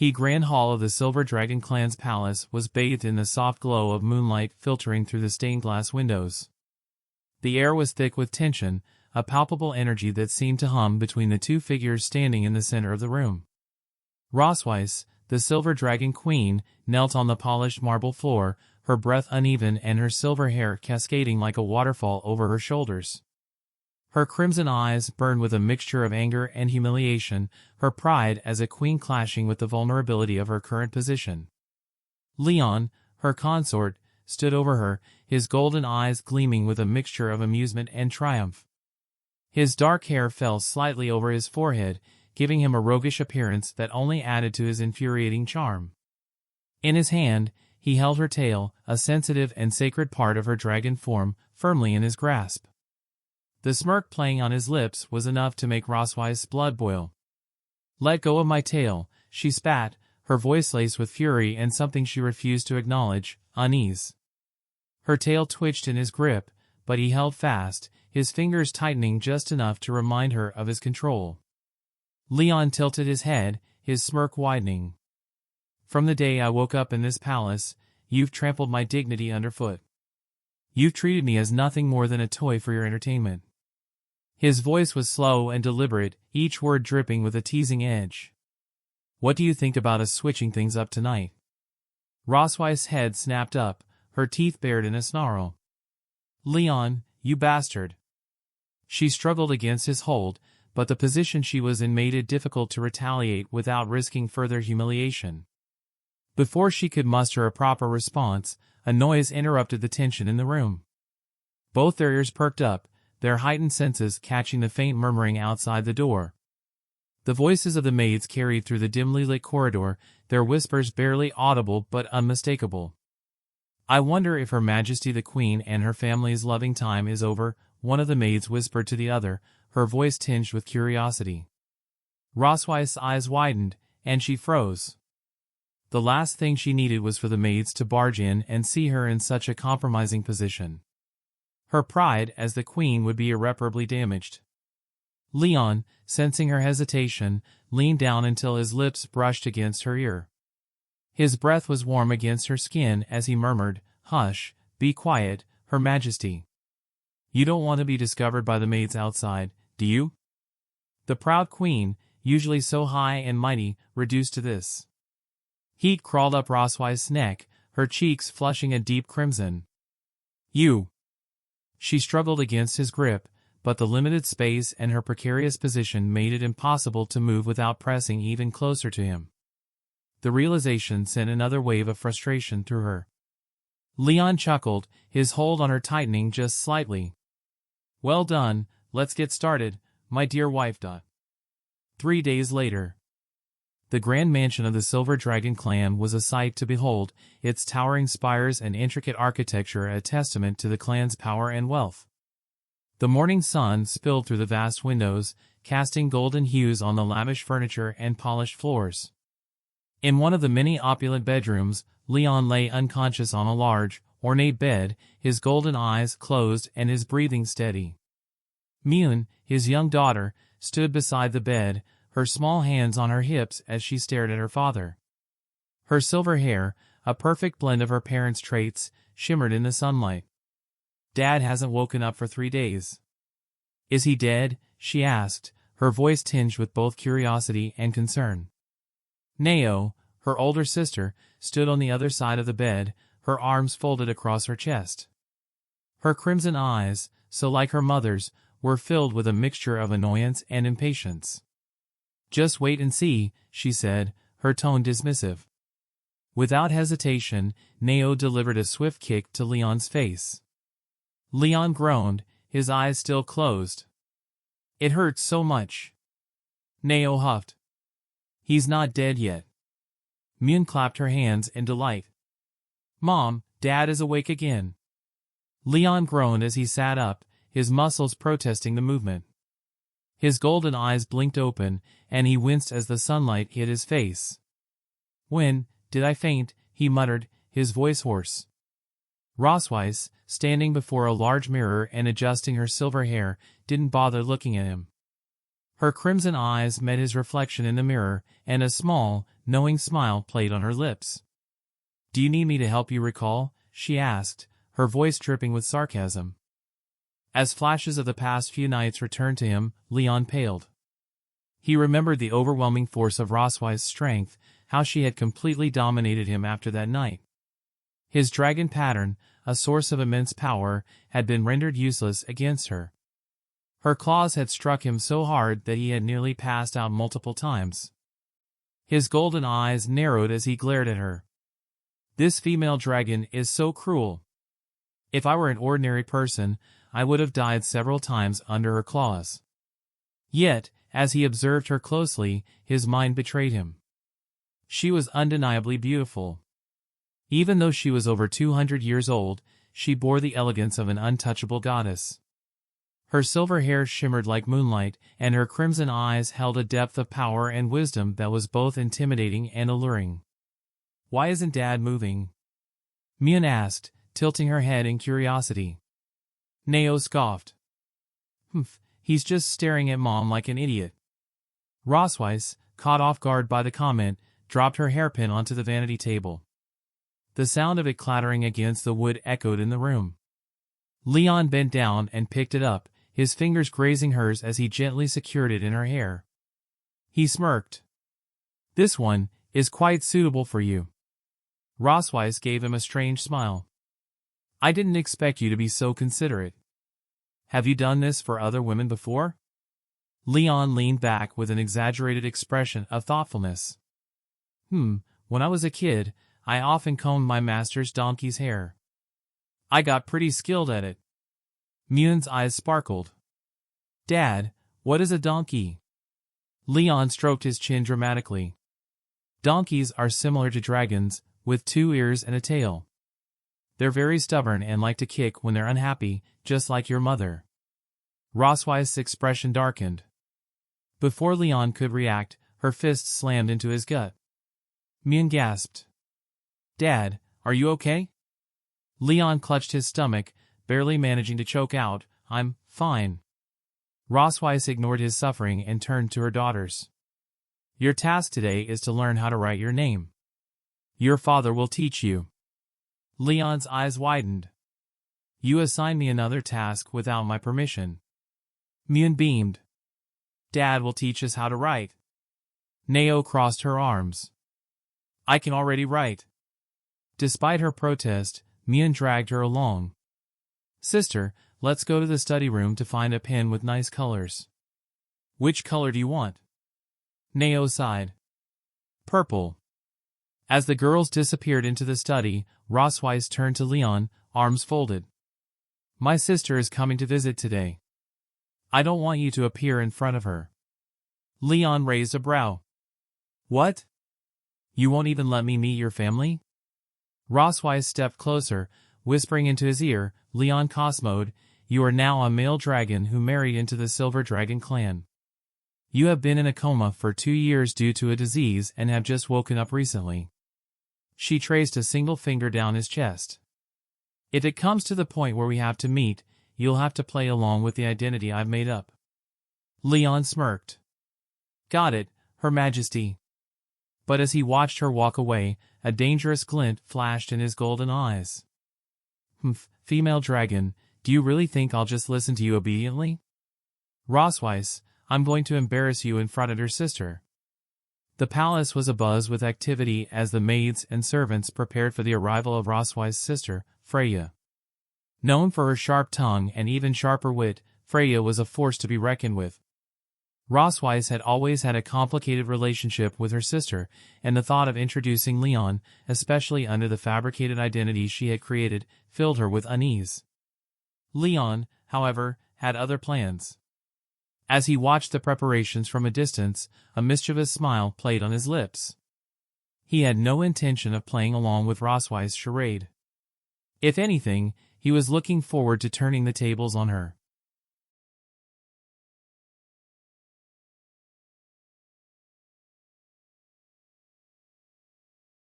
The grand hall of the Silver Dragon clan's palace was bathed in the soft glow of moonlight filtering through the stained glass windows. The air was thick with tension, a palpable energy that seemed to hum between the two figures standing in the center of the room. Rosweiss, the Silver Dragon Queen, knelt on the polished marble floor, her breath uneven and her silver hair cascading like a waterfall over her shoulders. Her crimson eyes burned with a mixture of anger and humiliation, her pride as a queen clashing with the vulnerability of her current position. Leon, her consort, stood over her, his golden eyes gleaming with a mixture of amusement and triumph. His dark hair fell slightly over his forehead, giving him a roguish appearance that only added to his infuriating charm. In his hand, he held her tail, a sensitive and sacred part of her dragon form, firmly in his grasp. The smirk playing on his lips was enough to make Rosweiss' blood boil. "Let go of my tail," she spat, her voice laced with fury and something she refused to acknowledge, unease. Her tail twitched in his grip, but he held fast, his fingers tightening just enough to remind her of his control. Leon tilted his head, his smirk widening. "From the day I woke up in this palace, you've trampled my dignity underfoot. You've treated me as nothing more than a toy for your entertainment." His voice was slow and deliberate, each word dripping with a teasing edge. "What do you think about us switching things up tonight?" Rosweiss' head snapped up, her teeth bared in a snarl. "Leon, you bastard." She struggled against his hold, but the position she was in made it difficult to retaliate without risking further humiliation. Before she could muster a proper response, a noise interrupted the tension in the room. Both their ears perked up, their heightened senses catching the faint murmuring outside the door. The voices of the maids carried through the dimly lit corridor, their whispers barely audible but unmistakable. "I wonder if Her Majesty the Queen and her family's loving time is over," one of the maids whispered to the other, her voice tinged with curiosity. Rosweiss' eyes widened, and she froze. The last thing she needed was for the maids to barge in and see her in such a compromising position. Her pride as the queen would be irreparably damaged. Leon, sensing her hesitation, leaned down until his lips brushed against her ear. His breath was warm against her skin as he murmured, "Hush, be quiet, Her Majesty. You don't want to be discovered by the maids outside, do you?" The proud queen, usually so high and mighty, reduced to this. Heat crawled up Rosweiss' neck, her cheeks flushing a deep crimson. "You." She struggled against his grip, but the limited space and her precarious position made it impossible to move without pressing even closer to him. The realization sent another wave of frustration through her. Leon chuckled, his hold on her tightening just slightly. "Well done, let's get started, my dear wife." 3 days later. The grand mansion of the Silver Dragon clan was a sight to behold, its towering spires and intricate architecture a testament to the clan's power and wealth. The morning sun spilled through the vast windows, casting golden hues on the lavish furniture and polished floors. In one of the many opulent bedrooms, Leon lay unconscious on a large, ornate bed, his golden eyes closed and his breathing steady. Myun, his young daughter, stood beside the bed, her small hands on her hips as she stared at her father. Her silver hair, a perfect blend of her parents' traits, shimmered in the sunlight. "Dad hasn't woken up for 3 days. Is he dead?" she asked, her voice tinged with both curiosity and concern. Nao, her older sister, stood on the other side of the bed, her arms folded across her chest. Her crimson eyes, so like her mother's, were filled with a mixture of annoyance and impatience. "Just wait and see," she said, her tone dismissive. Without hesitation, Nao delivered a swift kick to Leon's face. Leon groaned, his eyes still closed. "It hurts so much." Nao huffed. "He's not dead yet." Myun clapped her hands in delight. "Mom, Dad is awake again." Leon groaned as he sat up, his muscles protesting the movement. His golden eyes blinked open, and he winced as the sunlight hit his face. "When did I faint?" he muttered, his voice hoarse. Rosweiss, standing before a large mirror and adjusting her silver hair, didn't bother looking at him. Her crimson eyes met his reflection in the mirror, and a small, knowing smile played on her lips. "Do you need me to help you recall?" she asked, her voice dripping with sarcasm. As flashes of the past few nights returned to him, Leon paled. He remembered the overwhelming force of Roswei's strength, how she had completely dominated him after that night. His dragon pattern, a source of immense power, had been rendered useless against her. Her claws had struck him so hard that he had nearly passed out multiple times. His golden eyes narrowed as he glared at her. "This female dragon is so cruel. If I were an ordinary person, I would have died several times under her claws." Yet, as he observed her closely, his mind betrayed him. She was undeniably beautiful. Even though she was over 200 years old, she bore the elegance of an untouchable goddess. Her silver hair shimmered like moonlight, and her crimson eyes held a depth of power and wisdom that was both intimidating and alluring. "Why isn't Dad moving?" Mian asked, tilting her head in curiosity. Nao scoffed. He's just staring at Mom like an idiot." Rosweiss, caught off guard by the comment, dropped her hairpin onto the vanity table. The sound of it clattering against the wood echoed in the room. Leon bent down and picked it up, his fingers grazing hers as he gently secured it in her hair. He smirked. "This one is quite suitable for you." Rosweiss gave him a strange smile. "I didn't expect you to be so considerate. Have you done this for other women before?" Leon leaned back with an exaggerated expression of thoughtfulness. When I was a kid, I often combed my master's donkey's hair. I got pretty skilled at it." Mian's eyes sparkled. "Dad, what is a donkey?" Leon stroked his chin dramatically. "Donkeys are similar to dragons, with 2 ears and a tail. They're very stubborn and like to kick when they're unhappy, just like your mother." Roswei's expression darkened. Before Leon could react, her fist slammed into his gut. Mian gasped. "Dad, are you okay?" Leon clutched his stomach, barely managing to choke out, "I'm fine." Rosweiss ignored his suffering and turned to her daughters. "Your task today is to learn how to write your name. Your father will teach you." Leon's eyes widened. "You assign me another task without my permission." Mian beamed. "Dad will teach us how to write." Nao crossed her arms. "I can already write." Despite her protest, Mian dragged her along. "Sister, let's go to the study room to find a pen with nice colors." "Which color do you want?" Nao sighed. "Purple." As the girls disappeared into the study, Rosweiss turned to Leon, arms folded. "My sister is coming to visit today. I don't want you to appear in front of her." Leon raised a brow. "What? You won't even let me meet your family?" Rosweiss stepped closer, whispering into his ear, "Leon Cosmode, you are now a male dragon who married into the Silver Dragon clan. You have been in a coma for 2 years due to a disease and have just woken up recently." She traced a single finger down his chest. "If it comes to the point where we have to meet, you'll have to play along with the identity I've made up." Leon smirked. "Got it, Her Majesty." But as he watched her walk away, a dangerous glint flashed in his golden eyes. Female dragon, do you really think I'll just listen to you obediently?" "Rosweiss, I'm going to embarrass you in front of your sister." The palace was abuzz with activity as the maids and servants prepared for the arrival of Roswei's sister, Freya. Known for her sharp tongue and even sharper wit, Freya was a force to be reckoned with. Rosweiss had always had a complicated relationship with her sister, and the thought of introducing Leon, especially under the fabricated identity she had created, filled her with unease. Leon, however, had other plans. As he watched the preparations from a distance, a mischievous smile played on his lips. He had no intention of playing along with Roswei's charade. If anything, he was looking forward to turning the tables on her.